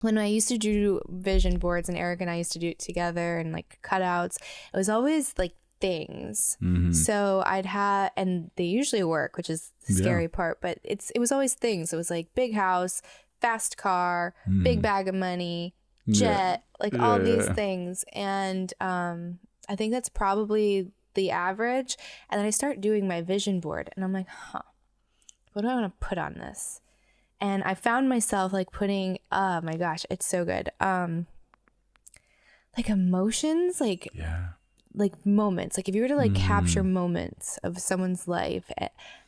when I used to do vision boards, and Eric and I used to do it together, and like cutouts, it was always like things. So I'd have, and they usually work, which is the scary part, but it was always things. It was like big house, fast car, big bag of money, jet, like all these things. And I think that's probably the average. And then I start doing my vision board, and I'm like, what do I want to put on this? And I found myself like putting, oh my gosh, it's so good. Like emotions, like moments. Like if you were to like capture moments of someone's life,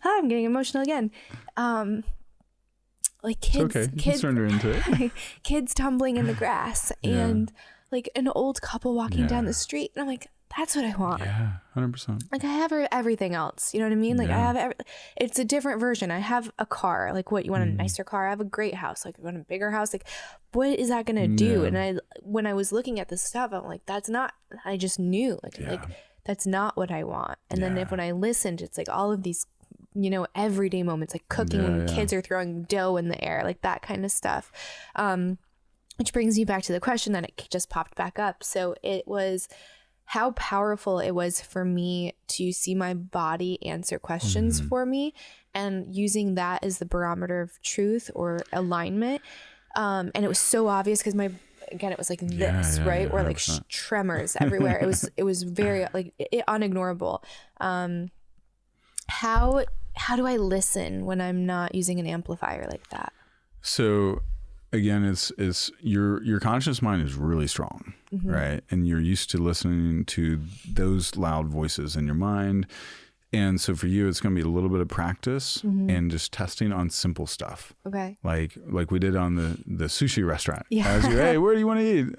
I'm getting emotional again. Like kids, kids turn her into it. Kids tumbling in the grass, and like an old couple walking down the street, and I'm like, that's what I want. Yeah, 100%. Like I have everything else. You know what I mean? Like I have, it's a different version. I have a car. Like what, you want a nicer car? I have a great house. Like you want a bigger house? Like what is that going to do? And when I was looking at this stuff, I'm like, I just knew like that's not what I want. And then when I listened, it's like all of these, you know, everyday moments, like cooking when kids are throwing dough in the air, like that kind of stuff. Which brings you back to the question that it just popped back up. So it was how powerful it was for me to see my body answer questions for me, and using that as the barometer of truth or alignment. And it was so obvious because it was like this, right? Or like tremors everywhere. It was very like unignorable. How do I listen when I'm not using an amplifier like that? So again, it's your conscious mind is really strong, right? And you're used to listening to those loud voices in your mind. And so for you, it's going to be a little bit of practice and just testing on simple stuff. Okay. Like we did on the sushi restaurant. Yeah. I was like, hey, where do you want to eat?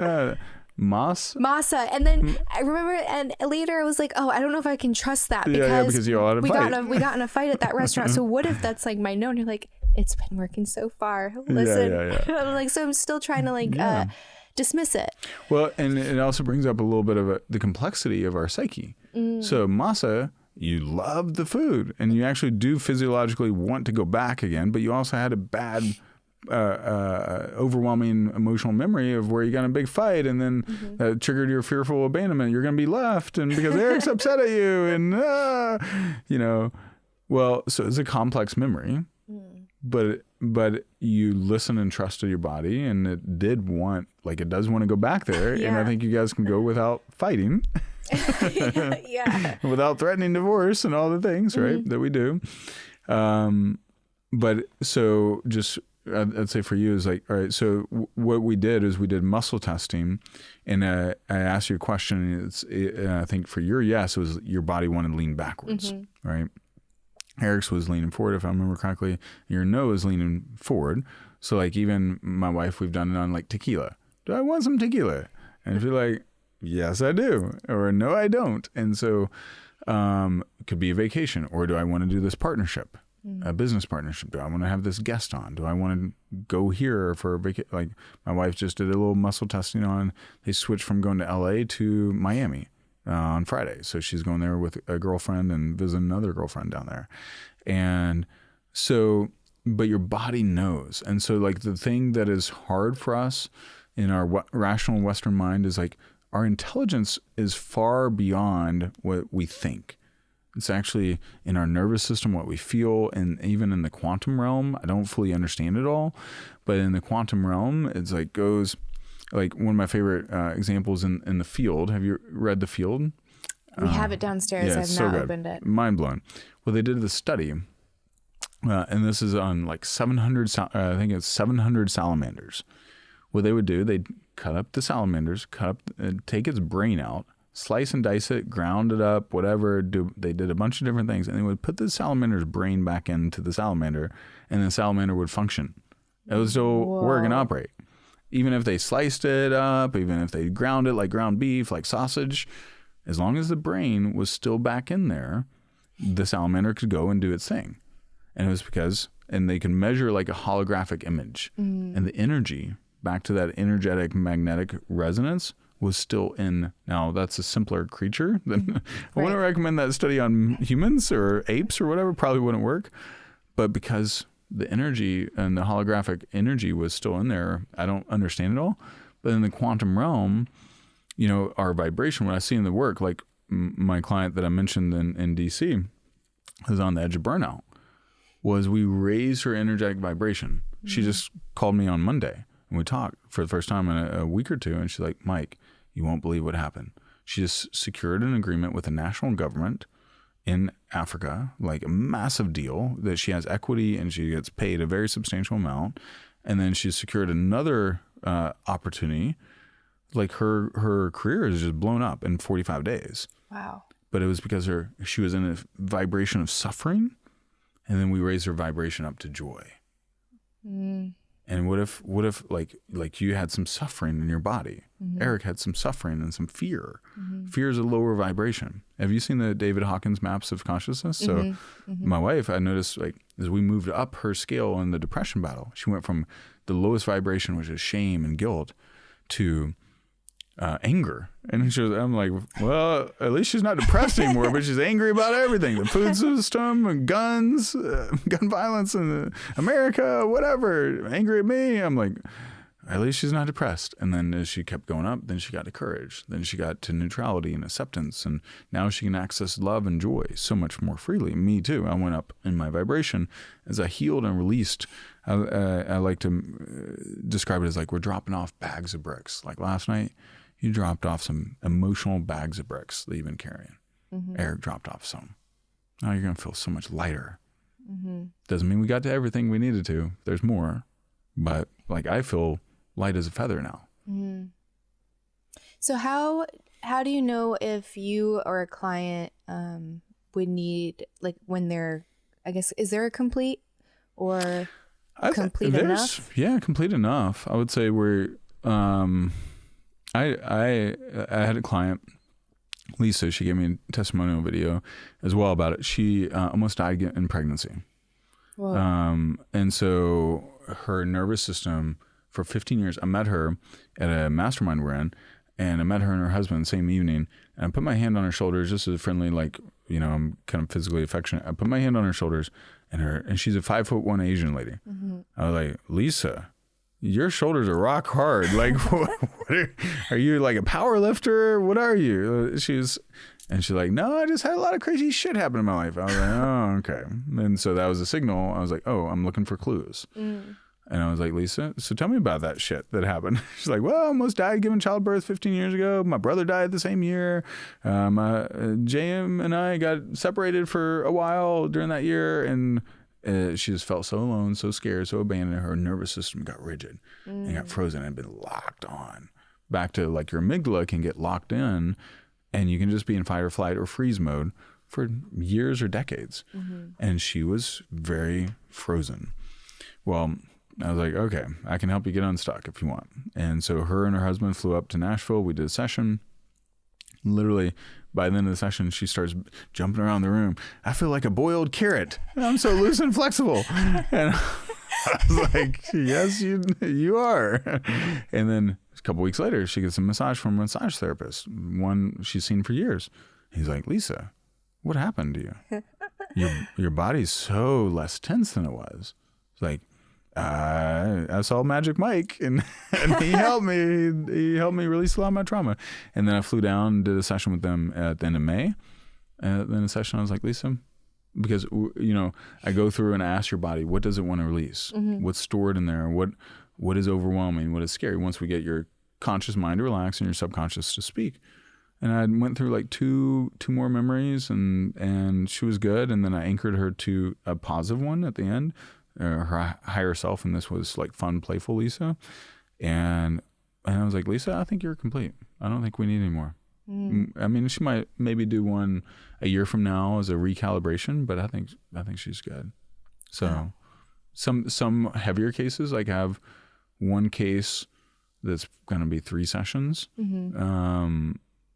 Masa. And then I remember, and later I was like, oh, I don't know if I can trust that because you're allowed to fight. We got in a fight at that restaurant. So what if that's like my no? And you're like, it's been working so far. Listen, I'm like, so I'm still trying to like dismiss it. Well, and it also brings up a little bit of the complexity of our psyche. So masa, you love the food and you actually do physiologically want to go back again, but you also had a bad overwhelming emotional memory of where you got in a big fight, and then that triggered your fearful abandonment. You're going to be left, and because Eric's upset at you, and you know, well, so it's a complex memory, but you listen and trusted your body, and it does want to go back there, and I think you guys can go without fighting. Without threatening divorce and all the things, right, that we do. But so just I'd say for you is like, all right, so what we did is we did muscle testing, and I asked you a question. I think for your yes, it was your body wanted to lean backwards, right? Eric's was leaning forward, if I remember correctly. Your no is leaning forward. So like even my wife, we've done it on like tequila. Do I want some tequila? And if you're like, yes, I do, or no, I don't. And so it could be a vacation, or do I want to do this partnership? A business partnership. Do I want to have this guest on? Do I want to go here for a vacation? Like my wife just did a little muscle testing on, they switched from going to LA to Miami on Friday. So she's going there with a girlfriend and visiting another girlfriend down there. And so, but your body knows. And so like the thing that is hard for us in our rational Western mind is like our intelligence is far beyond what we think. It's actually in our nervous system, what we feel, and even in the quantum realm. I don't fully understand it all, but in the quantum realm, it's like goes, like one of my favorite examples in The Field. Have you read The Field? We have it downstairs. I've not opened it. Mind blown. Well, they did this study, and this is on like 700, I think it's 700 salamanders. What they would do, they'd cut up the salamanders, take its brain out, slice and dice it, ground it up, whatever. They did a bunch of different things, and they would put the salamander's brain back into the salamander, and the salamander would function. It would still work and operate. Even if they sliced it up, even if they ground it like ground beef, like sausage, as long as the brain was still back in there, the salamander could go and do its thing. And it was because, and they can measure like a holographic image, and the energy back to that energetic magnetic resonance was still in. Now that's a simpler creature than I wouldn't recommend that study on humans or apes or whatever, probably wouldn't work. But because the energy and the holographic energy was still in there. I don't understand it all, but in the quantum realm, you know, our vibration, what I see in the work, like my client that I mentioned in DC is on the edge of burnout, was we raised her energetic vibration. She just called me on Monday and we talked for the first time in a week or two. And she's like, Mike, you won't believe what happened. She just secured an agreement with the national government in Africa, like a massive deal that she has equity and she gets paid a very substantial amount. And then she secured another opportunity. Like her career is just blown up in 45 days. Wow. But it was because she was in a vibration of suffering, and then we raised her vibration up to joy. And what if like you had some suffering in your body? Eric had some suffering and some fear. Fear is a lower vibration. Have you seen the David Hawkins maps of consciousness? So my wife, I noticed, like, as we moved up her scale in the depression battle, she went from the lowest vibration, which is shame and guilt, to anger. And I'm like, well, at least she's not depressed anymore, but she's angry about everything. The food system, and guns, gun violence in America, whatever, angry at me. I'm like, at least she's not depressed. And then as she kept going up, then she got to courage. Then she got to neutrality and acceptance. And now she can access love and joy so much more freely. Me too. I went up in my vibration as I healed and released. I like to describe it as like we're dropping off bags of bricks. Like last night, you dropped off some emotional bags of bricks that you've been carrying. Eric dropped off some. Now you're going to feel so much lighter. Doesn't mean we got to everything we needed to. There's more. But like I feel light as a feather now. So how do you know if you or a client would need, like, when they're, I guess, is there a complete or complete enough? Yeah, complete enough. I would say we're I had a client, Lisa. She gave me a testimonial video as well about it. She almost died in pregnancy. And so her nervous system for 15 years, I met her at a mastermind we're in, and I met her and her husband the same evening, and I put my hand on her shoulders just as a friendly, like, you know, I'm kind of physically affectionate. I put my hand on her shoulders, and she's a 5'1" Asian lady. I was like, Lisa, your shoulders are rock hard. Like, what are you, like a power lifter? What are you? She's like, no, I just had a lot of crazy shit happen in my life. I was like, oh, okay. And so that was a signal. I was like, oh, I'm looking for clues. And I was like, Lisa, so tell me about that shit that happened. She's like, well, I almost died giving childbirth 15 years ago. My brother died the same year. JM and I got separated for a while during that year. And she just felt so alone, so scared, so abandoned. Her nervous system got rigid and got frozen and been locked on. Back to like your amygdala can get locked in, and you can just be in fight or flight or freeze mode for years or decades. And she was very frozen. Well, I was like, okay, I can help you get unstuck if you want. And so her and her husband flew up to Nashville. We did a session. Literally, by the end of the session, she starts jumping around the room. I feel like a boiled carrot. I'm so loose and flexible. And I was like, yes, you are. And then a couple weeks later, she gets a massage from a massage therapist, one she's seen for years. He's like, Lisa, what happened to you? Your body's so less tense than it was. It's like, I saw Magic Mike and he helped me. He helped me release a lot of my trauma. And then I flew down and did a session with them at the end of May. And then a session, I was like, Lisa, because, you know, I go through and I ask your body, what does it want to release? What's stored in there? What is overwhelming? What is scary? Once we get your conscious mind to relax and your subconscious to speak. And I went through like two more memories and she was good. And then I anchored her to a positive one at the end. Her higher self, and this was like fun, playful Lisa, and I was like, Lisa, I think you're complete. I don't think we need any more. I mean, she might maybe do one a year from now as a recalibration, but I think she's good. So some heavier cases, like I have one case that's going to be 3 sessions. I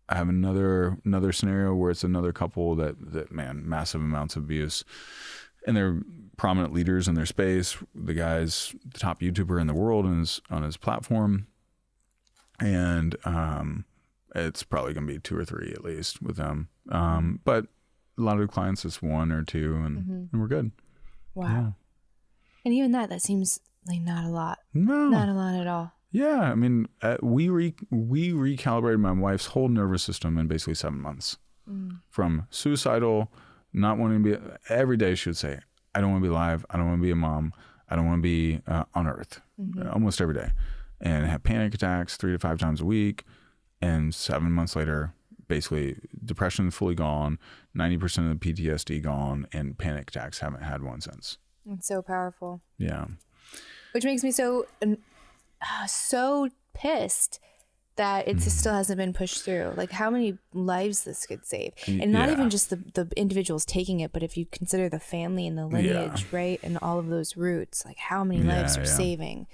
have another scenario where it's another couple that man, massive amounts of abuse. And they're prominent leaders in their space. The guy's the top YouTuber in the world on his platform. And it's probably going to be 2 or 3 at least with them. But a lot of the clients, it's 1 or 2, and we're good. Wow. And even that seems like not a lot. No. Not a lot at all. Yeah. I mean, we recalibrated my wife's whole nervous system in basically 7 months. From suicidal, not wanting to be, every day she would say, I don't want to be alive. I don't want to be a mom. I don't want to be on earth. Almost every day. And have panic attacks 3 to 5 times a week. And 7 months later, basically depression fully gone, 90% of the PTSD gone, and panic attacks, haven't had one since. It's so powerful. Yeah. Which makes me so pissed that it still hasn't been pushed through. Like, how many lives this could save. And not even just the individuals taking it, but if you consider the family and the lineage, right? And all of those roots, like how many lives are saving.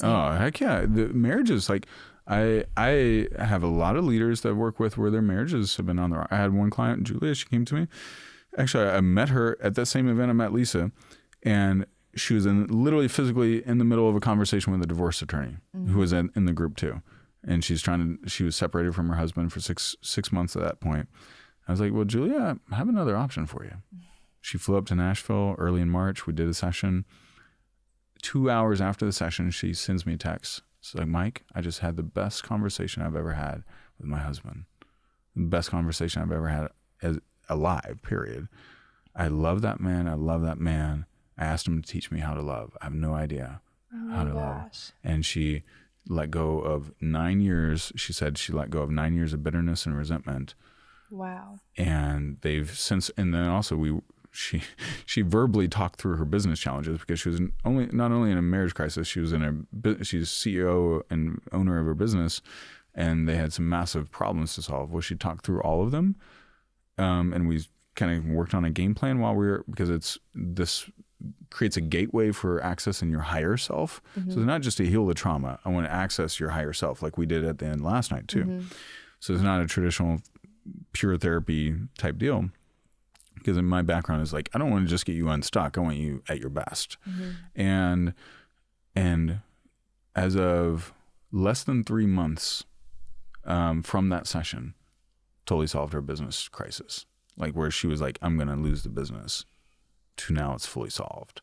Oh, heck yeah. The marriages, like I have a lot of leaders that I work with where their marriages have been on the. I had one client, Julia, she came to me. Actually, I met her at that same event I met Lisa, and she was literally physically in the middle of a conversation with a divorce attorney who was in the group too. And she was separated from her husband for six months at that point. I was like, well, Julia, I have another option for you. She flew up to Nashville early in March. We did a session. 2 hours after the session, she sends me a text. She's like, Mike, I just had the best conversation I've ever had with my husband. The best conversation I've ever had as alive, period. I love that man. I love that man. I asked him to teach me how to love. I have no idea how to love. And she let go of 9 years. She said she let go of 9 years of bitterness and resentment. Wow. And they've since, and then also she verbally talked through her business challenges because she was not only in a marriage crisis, she's CEO and owner of her business, and they had some massive problems to solve. Well, she talked through all of them. And we kind of worked on a game plan because this creates a gateway for accessing your higher self. So it's not just to heal the trauma. I want to access your higher self like we did at the end last night too. So it's not a traditional pure therapy type deal, because in my background is like, I don't want to just get you unstuck. I want you at your best. And as of less than 3 months from that session, totally solved her business crisis. Like where she was like, I'm going to lose the business, to now it's fully solved.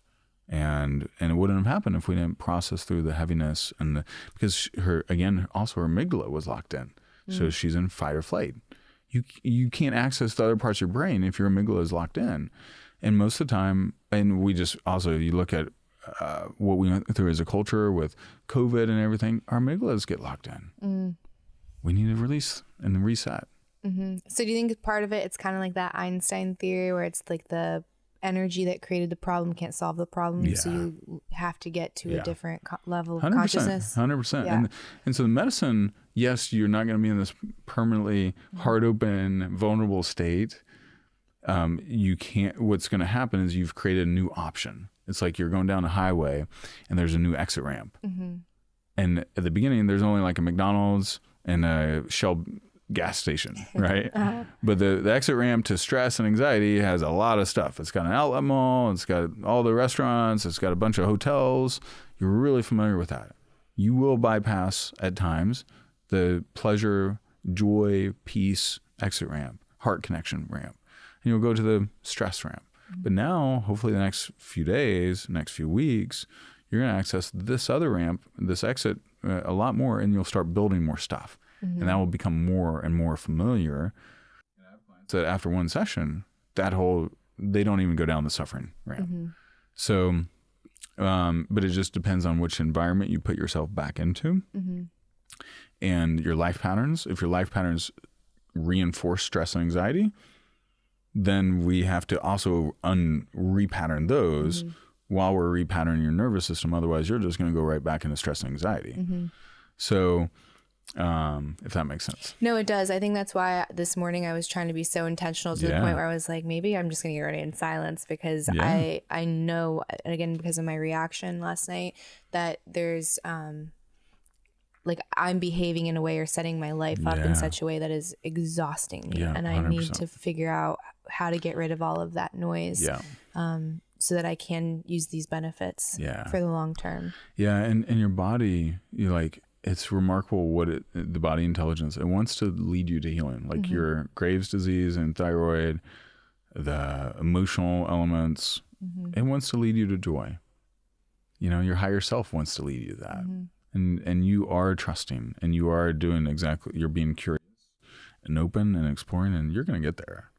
And it wouldn't have happened if we didn't process through the heaviness because her amygdala was locked in. So she's in fight or flight. You can't access the other parts of your brain if your amygdala is locked in. And most of the time, and we just also, you look at what we went through as a culture with COVID and everything, our amygdalas get locked in. We need to release and reset. So do you think part of it's kind of like that Einstein theory where it's like the energy that created the problem can't solve the problem, so you have to get to a different level of 100%, consciousness? 100%. Yeah. And so the medicine, yes, you're not going to be in this permanently heart open, vulnerable state. What's going to happen is you've created a new option. It's like you're going down a highway and there's a new exit ramp. And at the beginning, there's only like a McDonald's and a Shell gas station, right? But the exit ramp to stress and anxiety has a lot of stuff. It's got an outlet mall, it's got all the restaurants, it's got a bunch of hotels. You're really familiar with that. You will bypass at times the pleasure, joy, peace exit ramp, heart connection ramp, and you'll go to the stress ramp. But now, hopefully the next few days, next few weeks, you're going to access this other ramp, this exit a lot more, and you'll start building more stuff. And that will become more and more familiar. So after one session, they don't even go down the suffering ramp. So, but it just depends on which environment you put yourself back into and your life patterns. If your life patterns reinforce stress and anxiety, then we have to also repattern those while we're repatterning your nervous system. Otherwise, you're just going to go right back into stress and anxiety. So, if that makes sense. No, it does. I think that's why this morning I was trying to be so intentional to the point where I was like, maybe I'm just going to get ready in silence because I know, and again, because of my reaction last night, that there's like I'm behaving in a way or setting my life up in such a way that is exhausting me. And I 100%. Need to figure out how to get rid of all of that noise so that I can use these benefits for the long term. Yeah. And your body, it's remarkable what the body intelligence, it wants to lead you to healing, like your Graves' disease and thyroid, the emotional elements. It wants to lead you to joy. your higher self wants to lead you to that. And you are trusting, and you are doing you're being curious and open and exploring, and you're going to get there.